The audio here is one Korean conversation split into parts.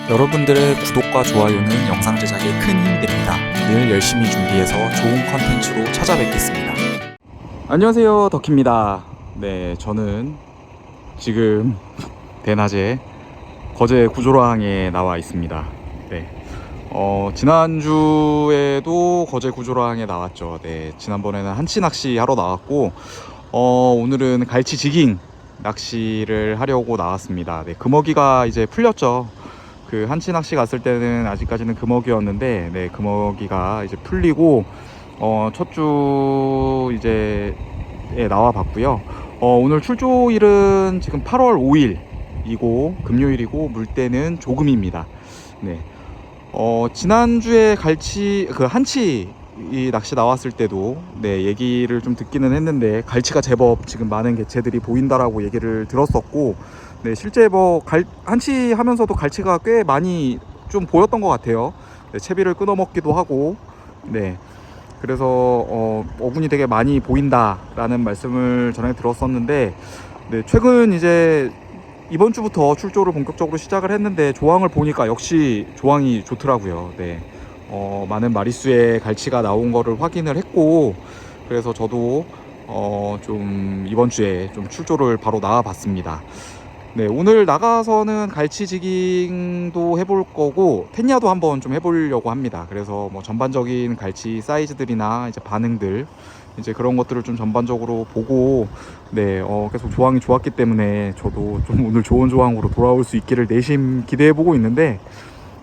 여러분들의 구독과 좋아요는 영상 제작에 큰 힘이 됩니다. 늘 열심히 준비해서 좋은 컨텐츠로 찾아뵙겠습니다. 안녕하세요, 덕희입니다. 네, 저는 지금 대낮에 거제 구조랑에 나와 있습니다. 네, 지난주에도 거제 구조랑에 나왔죠. 네, 지난번에는 한치 낚시 하러 나왔고, 오늘은 갈치 지깅 낚시를 하려고 나왔습니다. 네, 금어기가 이제 풀렸죠. 그 한치 낚시 갔을 때는 아직까지는 금어기였는데, 네, 금어기가 이제 풀리고 첫 주 이제 나와 봤고요. 오늘 출조일은 지금 8월 5일이고 금요일이고 물때는 조금입니다. 네. 지난주에 갈치 그 한치 이 낚시 나왔을 때도 네, 얘기를 좀 듣기는 했는데 갈치가 제법 지금 많은 개체들이 보인다라고 얘기를 들었었고, 네, 실제 뭐 한치 하면서도 갈치가 꽤 많이 좀 보였던 것 같아요. 네, 채비를 끊어 먹기도 하고, 네, 그래서 어군이 되게 많이 보인다라는 말씀을 전에 들었었는데, 네, 최근 이제 이번 주부터 출조를 본격적으로 시작을 했는데 조항을 보니까 역시 조항이 좋더라고요. 네, 많은 마리수의 갈치가 나온 거를 확인을 했고, 그래서 저도 좀 이번 주에 좀 출조를 바로 나와 봤습니다. 네, 오늘 나가서는 갈치 지깅도 해볼 거고 텐야도 한번 좀 해보려고 합니다. 그래서 뭐 전반적인 갈치 사이즈들이나 이제 반응들 이제 그런 것들을 좀 전반적으로 보고, 네, 계속 조항이 좋았기 때문에 저도 좀 오늘 좋은 조항으로 돌아올 수 있기를 내심 기대해 보고 있는데,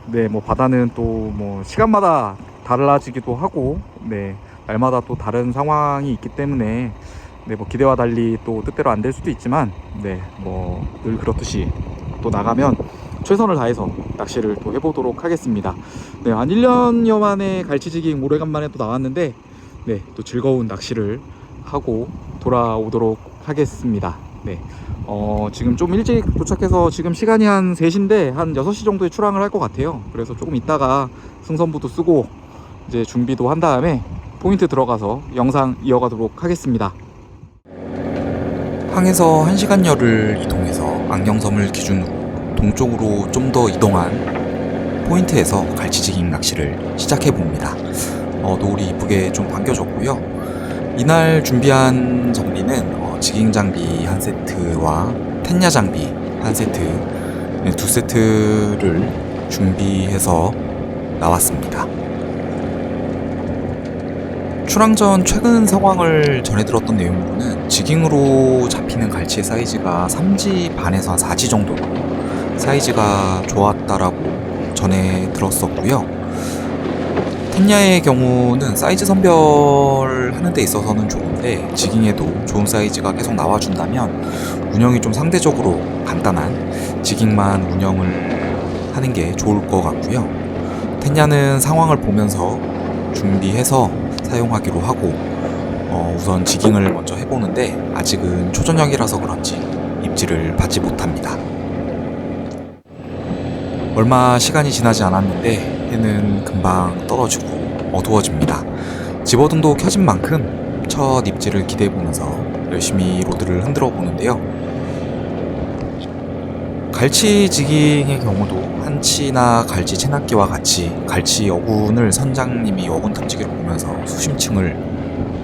네, 뭐 바다는 또 뭐 시간마다 달라지기도 하고, 네, 날마다 또 다른 상황이 있기 때문에, 네, 뭐 기대와 달리 또 뜻대로 안 될 수도 있지만, 네, 뭐 늘 그렇듯이 또 나가면 최선을 다해서 낚시를 또 해보도록 하겠습니다. 네, 한 1년여 만에 갈치지깅 오래간만에 또 나왔는데, 네, 또 즐거운 낚시를 하고 돌아오도록 하겠습니다. 네, 지금 좀 일찍 도착해서 지금 시간이 한 3시인데 한 6시 정도에 출항을 할 것 같아요. 그래서 조금 있다가 승선부도 쓰고 이제 준비도 한 다음에 포인트 들어가서 영상 이어가도록 하겠습니다. 항에서 1시간여를 이동해서 안경섬을 기준으로 동쪽으로 좀 더 이동한 포인트에서 갈치지깅 낚시를 시작해 봅니다. 노을이 이쁘게 좀 반겨졌고요. 이날 준비한 장비는 지깅 장비 한 세트와 텐야 장비 한 세트, 네, 2세트를 준비해서 나왔습니다. 출항 전 최근 상황을 전해 들었던 내용으로는 지깅으로 잡히는 갈치의 사이즈가 3지 반에서 한 4지 정도 사이즈가 좋았다라고 전해 들었었고요. 텐야의 경우는 사이즈 선별하는 데 있어서는 좋은데 지깅에도 좋은 사이즈가 계속 나와준다면 운영이 좀 상대적으로 간단한 지깅만 운영을 하는 게 좋을 것 같고요. 텐야는 상황을 보면서 준비해서 사용하기로 하고, 우선 지깅을 먼저 해보는데 아직은 초저녁이라서 그런지 입질을 받지 못합니다. 얼마 시간이 지나지 않았는데 해는 금방 떨어지고 어두워집니다. 집어등도 켜진 만큼 첫 입질을 기대해보면서 열심히 로드를 흔들어 보는데요. 갈치 지깅의 경우도 한치나 갈치 채낚기와 같이 갈치 어군을 선장님이 어군 탐지기로 보면서 수심층을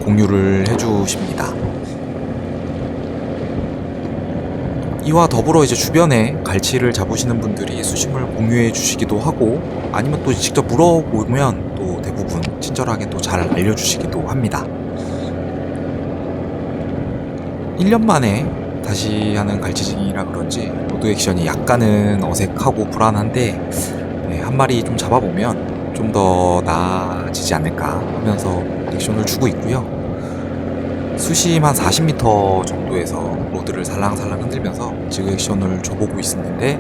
공유를 해주십니다. 이와 더불어 이제 주변에 갈치를 잡으시는 분들이 수심을 공유해 주시기도 하고, 아니면 또 직접 물어보면 또 대부분 친절하게 또 잘 알려주시기도 합니다. 1년 만에 다시 하는 갈치지깅이라 그런지 로드 액션이 약간은 어색하고 불안한데, 네, 한 마리 좀 잡아보면 좀 더 나아지지 않을까 하면서 액션을 주고 있고요. 수심 한 40m 정도에서 로드를 살랑살랑 흔들면서 지그 액션을 줘보고 있었는데,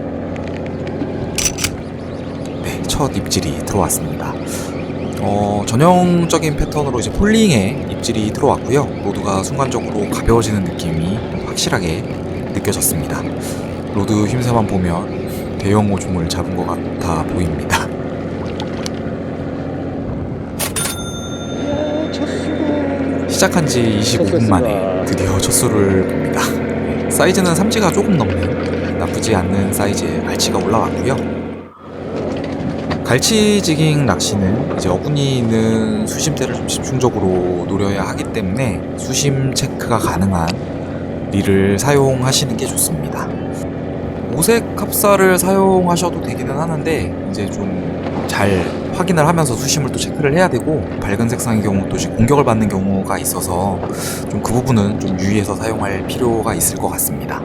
네, 첫 입질이 들어왔습니다. 전형적인 패턴으로 이제 폴링에 입질이 들어왔고요. 로드가 순간적으로 가벼워지는 느낌이 확실하게 느껴졌습니다. 로드 힘새만 보면 대형 오줌을 잡은 것 같아 보입니다. 시작한 지 25분 만에 드디어 첫 수를 봅니다. 사이즈는 3지가 조금 넘는 나쁘지 않는 사이즈의 갈치가 올라왔고요. 갈치지깅 낚시는 이제 어군이 있는 수심대를 좀 집중적으로 노려야 하기 때문에 수심 체크가 가능한 릴을 사용하시는 게 좋습니다. 오색 합사를 사용하셔도 되기는 하는데 이제 좀 잘 확인을 하면서 수심을 또 체크를 해야 되고, 밝은 색상의 경우 또 공격을 받는 경우가 있어서 좀 그 부분은 좀 유의해서 사용할 필요가 있을 것 같습니다.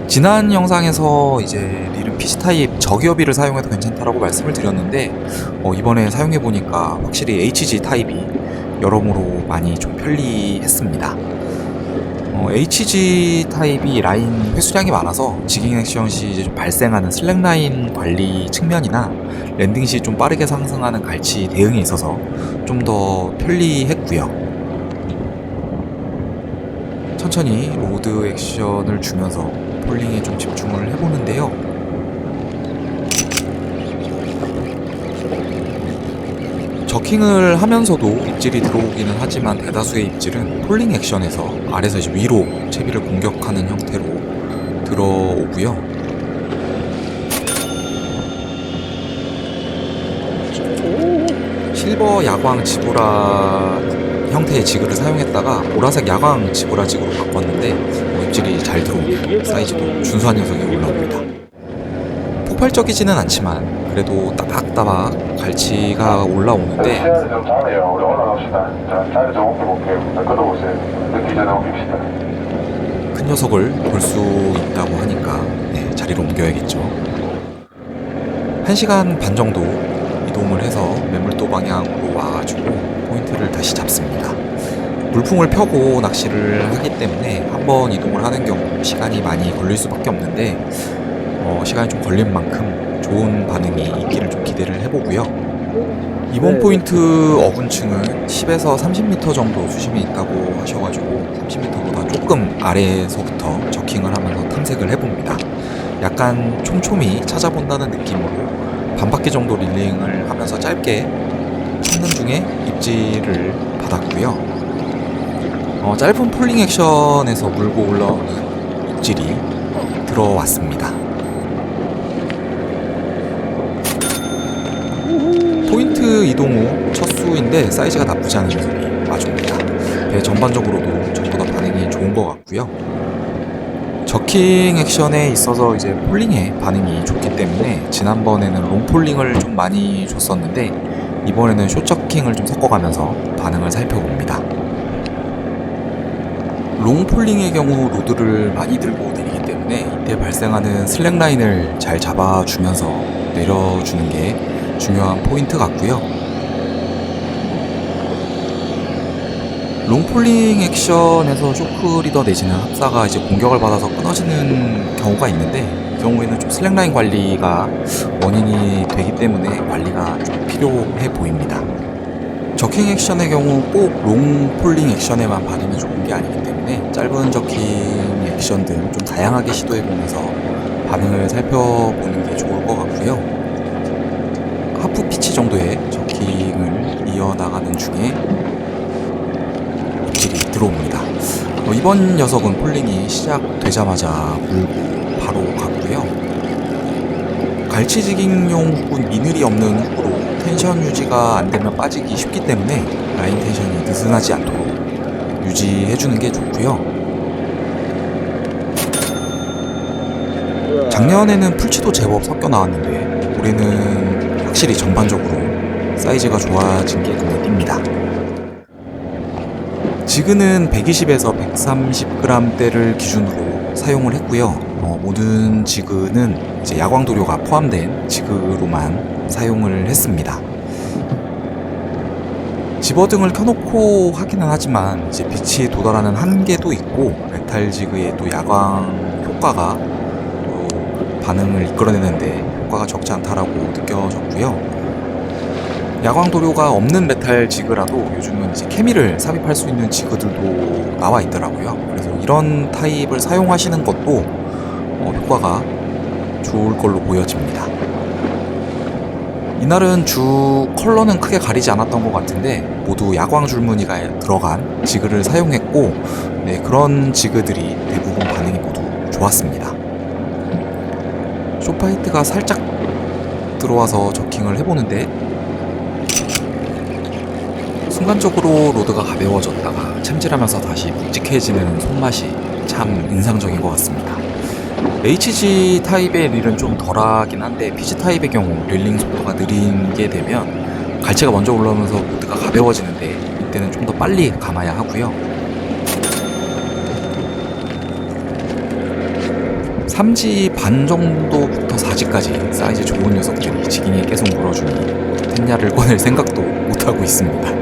지난 영상에서 이제 릴은 PC 타입 저기어비를 사용해도 괜찮다라고 말씀을 드렸는데, 이번에 사용해보니까 확실히 HG 타입이 여러모로 많이 좀 편리했습니다. HG 타입이 라인 회수량이 많아서 지깅 액션 시 이제 좀 발생하는 슬랙 라인 관리 측면이나 랜딩 시 좀 빠르게 상승하는 갈치 대응에 있어서 좀 더 편리했고요. 천천히 로드 액션을 주면서 폴링에 좀 집중을 해보는데요. 저킹을 하면서도 입질이 들어오기는 하지만 대다수의 입질은 폴링 액션에서 아래서 이제 위로 채비를 공격하는 형태로 들어오고요. 실버 야광 지브라 형태의 지그를 사용했다가 보라색 야광 지브라 지그로 바꿨는데 입질이 잘 들어오고 사이즈도 준수한 녀석이 올라옵니다. 폭발적이지는 않지만 그래도 따박따박 갈치가 올라오는데, 시야를 좀 잘해요. 우리 올라갑시다. 자, 자리 좀 옮겨볼게요. 끊어보세요. 늦기 전에 옮깁시다. 큰 녀석을 볼 수 있다고 하니까 자리를 옮겨야겠죠. 1시간 반 정도 이동을 해서 매물도 방향으로 와가지고 포인트를 다시 잡습니다. 물풍을 펴고 낚시를 하기 때문에 한번 이동을 하는 경우 시간이 많이 걸릴 수밖에 없는데, 시간이 좀 걸린 만큼 좋은 반응이 있기를 좀 기대를 해보고요. 이번 포인트 어군층은 10에서 30m 정도 수심이 있다고 하셔가지고 30m보다 조금 아래에서부터 저킹을 하면서 탐색을 해봅니다. 약간 촘촘히 찾아본다는 느낌으로 반바퀴 정도 릴링을 하면서 짧게 찾는 중에 입질을 받았고요. 짧은 폴링 액션에서 물고 올라오는 입질이 들어왔습니다. 포인트 이동 후 첫 수인데 사이즈가 나쁘지 않은 녀석이 와줍니다. 전반적으로도 저보다 반응이 좋은 것 같고요. 저킹 액션에 있어서 이제 폴링의 반응이 좋기 때문에 지난번에는 롱 폴링을 좀 많이 줬었는데 이번에는 숏 저킹을 좀 섞어가면서 반응을 살펴봅니다. 롱 폴링의 경우 로드를 많이 들고 내리기 때문에 이때 발생하는 슬랙 라인을 잘 잡아주면서 내려주는 게 중요한 포인트 같고요. 롱폴링 액션에서 쇼크 리더 내지는 합사가 이제 공격을 받아서 끊어지는 경우가 있는데, 이 경우에는 좀 슬랙 라인 관리가 원인이 되기 때문에 관리가 좀 필요해 보입니다. 저킹 액션의 경우 꼭 롱폴링 액션에만 반응이 좋은 게 아니기 때문에 짧은 저킹 액션 등 좀 다양하게 시도해보면서 반응을 살펴보는 게 좋을 것 같고요. 하프 피치 정도의 저킹을 이어나가는 중에 입질이 들어옵니다. 이번 녀석은 폴링이 시작되자마자 물고 바로 갔고요. 갈치지깅용 혹은 미늘이 없는 훅으로 텐션 유지가 안되면 빠지기 쉽기 때문에 라인 텐션이 느슨하지 않도록 유지해주는 게 좋고요. 작년에는 풀치도 제법 섞여 나왔는데 올해는 확실히 전반적으로 사이즈가 좋아진 게 눈에 띕니다. 지그는 120에서 130g대를 기준으로 사용을 했고요. 모든 지그는 이제 야광도료가 포함된 지그로만 사용을 했습니다. 집어등을 켜놓고 하기는 하지만 이제 빛이 도달하는 한계도 있고 메탈 지그의 또 야광 효과가 또 반응을 이끌어내는데 효과가 적지 않다라고 느껴졌고요. 야광 도료가 없는 메탈 지그라도 요즘은 이제 케미를 삽입할 수 있는 지그들도 나와 있더라고요. 그래서 이런 타입을 사용하시는 것도 효과가 좋을 걸로 보여집니다. 이날은 주 컬러는 크게 가리지 않았던 것 같은데 모두 야광 줄무늬가 들어간 지그를 사용했고, 그런 지그들이 대부분 반응이 모두 좋았습니다. 숏파이트가 살짝 들어와서 저킹을 해보는데 순간적으로 로드가 가벼워졌다가 챔질하면서 다시 묵직해지는 손맛이 참 인상적인 것 같습니다. HG 타입의 릴은 좀 덜하긴 한데 PG 타입의 경우 릴링 속도가 느린 게 되면 갈치가 먼저 올라오면서 로드가 가벼워지는데 이때는 좀 더 빨리 감아야 하고요. 3지 반 정도부터 4지까지 사이즈 좋은 녀석들이 지깅에 계속 물어주니 텐야를 꺼낼 생각도 못하고 있습니다.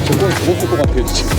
저건 죽었을 것 같아요 지금.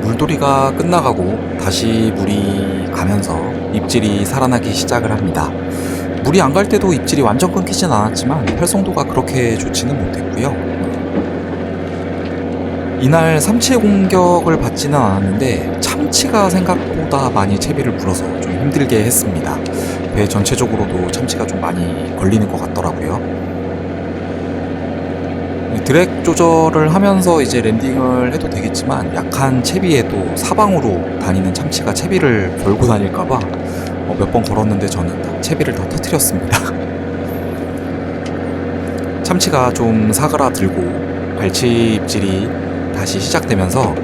물돌이가 끝나가고 다시 물이 가면서 입질이 살아나기 시작을 합니다. 물이 안 갈 때도 입질이 완전 끊기진 않았지만 활성도가 그렇게 좋지는 못했고요. 이날 삼치의 공격을 받지는 않았는데 참치가 생각보다 많이 채비를 불어서 좀 힘들게 했습니다. 배 전체적으로도 참치가 좀 많이 걸리는 것 같더라고요. 드랙 조절을 하면서 이제 랜딩을 해도 되겠지만 약한 채비에도 사방으로 다니는 참치가 채비를 걸고 다닐까봐 몇 번 걸었는데 저는 채비를 다 터뜨렸습니다. 참치가 좀 사그라들고 갈치 입질이 다시 시작되면서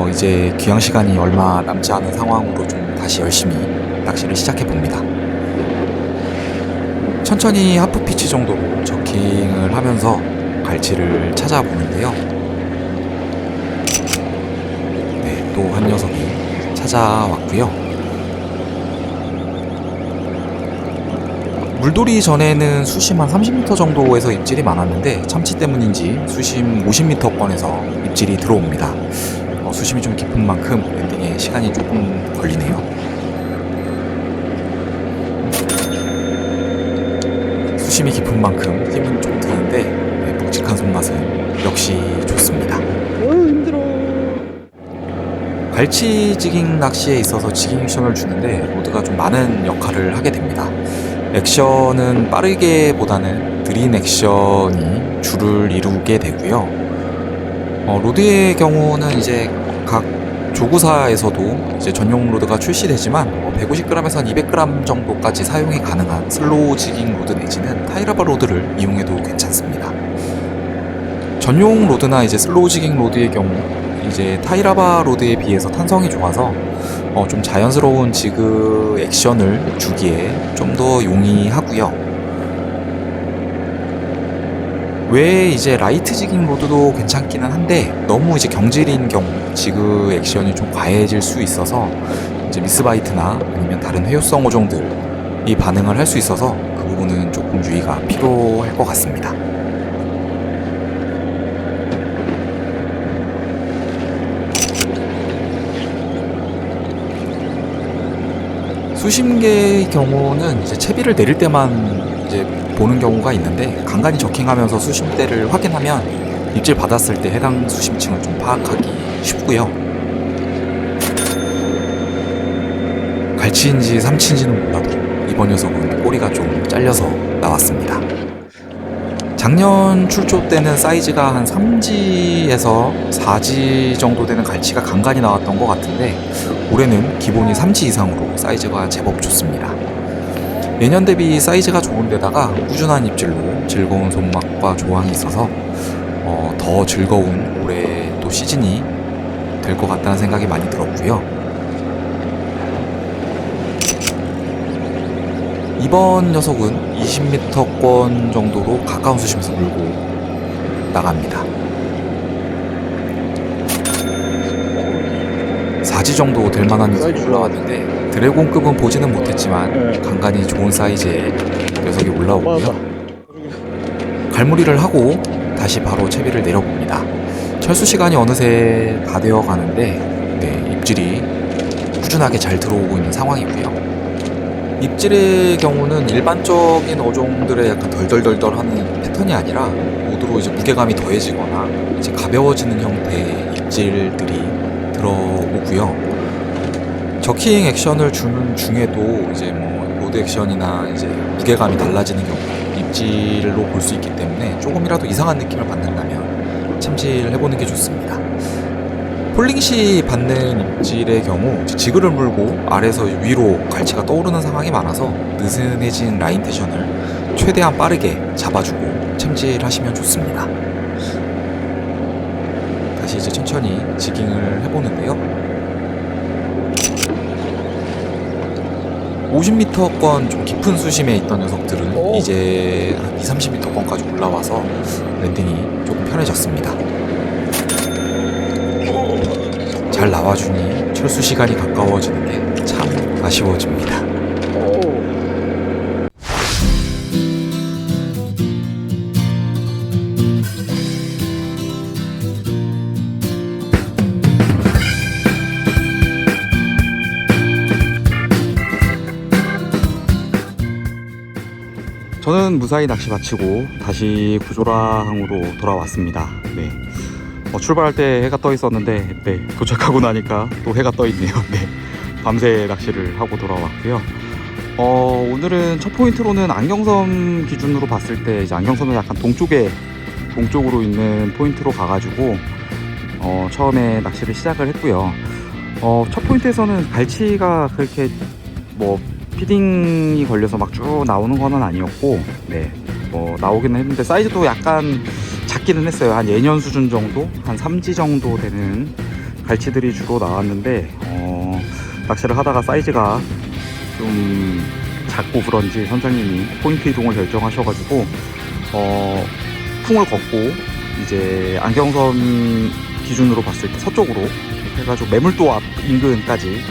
이제 귀향 시간이 얼마 남지 않은 상황으로 좀 다시 열심히 낚시를 시작해 봅니다. 천천히 하프 피치 정도로 저킹을 하면서 갈치를 찾아보는데요. 네, 또 한 녀석이 찾아왔고요. 물돌이 전에는 수심 한 30m 정도에서 입질이 많았는데 참치 때문인지 수심 50m권에서 입질이 들어옵니다. 수심이 좀 깊은 만큼 랜딩에 시간이 조금 걸리네요. 수심이 깊은 만큼 힘은 좀 드는데 묵직한 손맛은 역시 좋습니다. 갈치 지깅 낚시에 있어서 지깅 액션을 주는데 로드가 좀 많은 역할을 하게 됩니다. 액션은 빠르게 보다는 느린 액션이 주를 이루게 되고요. 로드의 경우는 이제 각 조구사에서도 이제 전용 로드가 출시되지만 150g에서 한 200g 정도까지 사용이 가능한 슬로우 지깅 로드 내지는 타이라바 로드를 이용해도 괜찮습니다. 전용 로드나 이제 슬로우 지깅 로드의 경우 이제 타이라바 로드에 비해서 탄성이 좋아서 좀 자연스러운 지그 액션을 주기에 좀 더 용이하고요. 외에 이제 라이트 지깅 로드도 괜찮기는 한데 너무 이제 경질인 경우 지그 액션이 좀 과해질 수 있어서 이제 미스바이트나 아니면 다른 회유성 어종들이 반응을 할 수 있어서 그 부분은 조금 유의가 필요할 것 같습니다. 수심계의 경우는 이제 채비를 내릴 때만 이제 보는 경우가 있는데 간간히 저킹하면서 수심대를 확인하면 입질 받았을 때 해당 수심층을 좀 파악하기 쉽고요. 갈치인지 삼치인지는 몰라도 이번 녀석은 꼬리가 좀 잘려서 나왔습니다. 작년 출조 때는 사이즈가 한 3G에서 4G 정도 되는 갈치가 간간히 나왔던 것 같은데 올해는 기본이 3G 이상으로 사이즈가 제법 좋습니다. 예년 대비 사이즈가 좋은데다가 꾸준한 입질로 즐거운 손맛과 조항이 있어서 더 즐거운 올해 또 시즌이 될 것 같다는 생각이 많이 들었고요. 이번 녀석은 20m권 정도로 가까운 수심에서 물고 나갑니다. 4G 정도 될 만한 녀석이 올라왔는데 드래곤급은 보지는 못했지만 간간히 좋은 사이즈의 녀석이 올라오고요. 갈무리를 하고 다시 바로 채비를 내려봅니다. 철수 시간이 어느새 다 되어 가는데 입질이 꾸준하게 잘 들어오고 있는 상황이고요. 입질의 경우는 일반적인 어종들의 약간 덜덜덜덜하는 패턴이 아니라 모두로 이제 무게감이 더해지거나 이제 가벼워지는 형태의 입질들이 들어오고요. 저킹 액션을 주는 중에도 이제 로드 액션이나 이제 무게감이 달라지는 경우 입질로 볼 수 있기 때문에 조금이라도 이상한 느낌을 받는다면 참질해보는 게 좋습니다. 폴링 시 받는 입질의 경우 지그를 물고 아래에서 위로 갈치가 떠오르는 상황이 많아서 느슨해진 라인 텐션을 최대한 빠르게 잡아주고 참질하시면 좋습니다. 다시 이제 천천히 지깅을 해보는데요. 50m권 좀 깊은 수심에 있던 녀석들은 이제 한 20-30m권까지 올라와서 랜딩이 조금 편해졌습니다. 잘 나와주니 철수 시간이 가까워지는 게 참 아쉬워집니다. 저는 무사히 낚시 마치고 다시 구조라항으로 돌아왔습니다. 네. 출발할 때 해가 떠 있었는데 도착하고 나니까 또 해가 떠 있네요. 네. 밤새 낚시를 하고 돌아왔고요. 오늘은 첫 포인트로는 안경섬 기준으로 봤을 때 이제 안경섬은 약간 동쪽으로 있는 포인트로 가가지고 처음에 낚시를 시작을 했고요. 첫 포인트에서는 갈치가 그렇게 피딩이 걸려서 막 쭉 나오는 건 아니었고, 네. 뭐 나오기는 했는데 사이즈도 약간 작기는 했어요. 한 예년 수준 정도, 한 3지 정도 되는 갈치들이 주로 나왔는데 낚시를 하다가 사이즈가 좀 작고 그런지 선장님이 포인트 이동을 결정하셔가지고 풍을 걷고 이제 안경섬 기준으로 봤을 때 서쪽으로 해가지고 매물도 앞 인근까지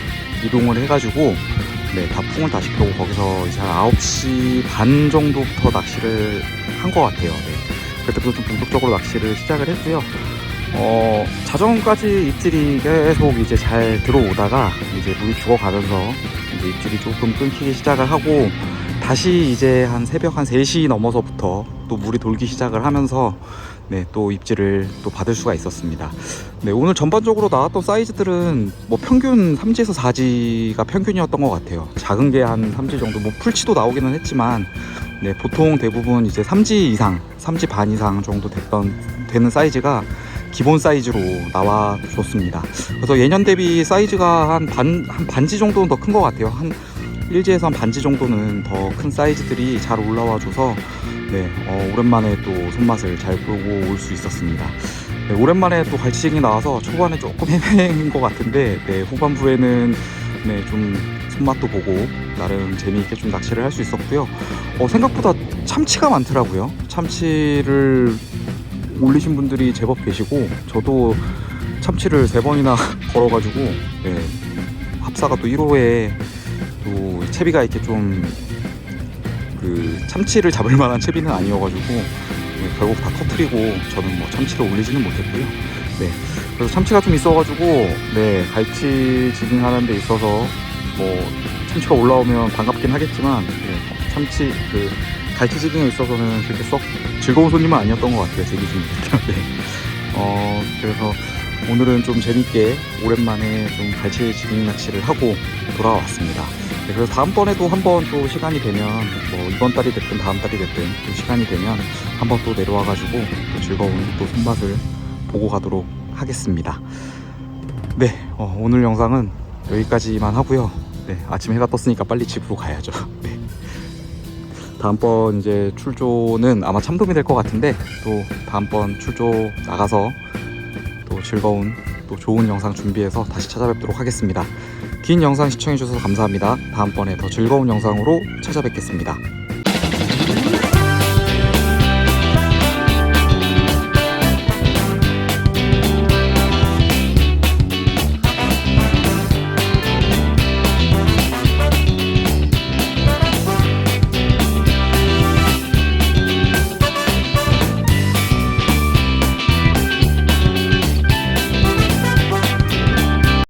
이동을 해가지고 네, 다 풍을 다시 펴고 거기서 이제 한 9시 반 정도부터 낚시를 한 것 같아요. 네. 그때부터 좀 본격적으로 낚시를 시작을 했고요. 자정까지 입질이 계속 이제 잘 들어오다가 이제 물이 죽어가면서 이제 입질이 조금 끊기기 시작을 하고 다시 이제 한 새벽 한 3시 넘어서부터 또 물이 돌기 시작을 하면서 네, 또 입질을 또 받을 수가 있었습니다. 네, 오늘 전반적으로 나왔던 사이즈들은 뭐 평균 3지에서 4지가 평균이었던 것 같아요. 작은 게 한 3지 정도, 뭐 풀치도 나오기는 했지만 네, 보통 대부분 이제 3지 이상, 3지 반 이상 정도 되는 사이즈가 기본 사이즈로 나와줬습니다. 그래서 예년 대비 사이즈가 한 반지 정도는 더 큰 것 같아요. 한 1지에서 한 반지 정도는 더 큰 사이즈들이 잘 올라와줘서 네, 오랜만에 또 손맛을 잘 보고 올 수 있었습니다. 네, 오랜만에 또 갈치쟁이 나와서 초반에 조금 헤매인 것 같은데 네, 후반부에는 네, 좀 손맛도 보고 나름 재미있게 좀 낚시를 할 수 있었고요. 생각보다 참치가 많더라고요. 참치를 올리신 분들이 제법 계시고 저도 참치를 3번이나 걸어가지고 네, 합사가 또 1호에 또 채비가 이렇게 좀 그 참치를 잡을 만한 채비는 아니어가지고 네, 결국 다 터트리고 저는 뭐 참치를 올리지는 못했고요. 네, 그래서 참치가 좀 있어가지고 네, 갈치 지깅하는 데 있어서 뭐 참치가 올라오면 반갑긴 하겠지만 네, 참치 그 갈치 지깅에 있어서는 그렇게 썩 즐거운 손님은 아니었던 것 같아요, 제 기준으로. 네. 그래서 오늘은 좀 재밌게 오랜만에 좀 갈치 지깅 낚시를 하고 돌아왔습니다. 네, 그래서 다음번에도 한번 또 시간이 되면 뭐 이번 달이 됐든 다음 달이 됐든 또 시간이 되면 한번 또 내려와가지고 또 즐거운 또 손맛을 보고 가도록 하겠습니다. 네, 오늘 영상은 여기까지만 하고요. 네, 아침 해가 떴으니까 빨리 집으로 가야죠. 네. 다음번 이제 출조는 아마 참돔이 될 것 같은데 또 다음번 출조 나가서 또 즐거운 또 좋은 영상 준비해서 다시 찾아뵙도록 하겠습니다. 긴 영상 시청해주셔서 감사합니다. 다음번에 더 즐거운 영상으로 찾아뵙겠습니다.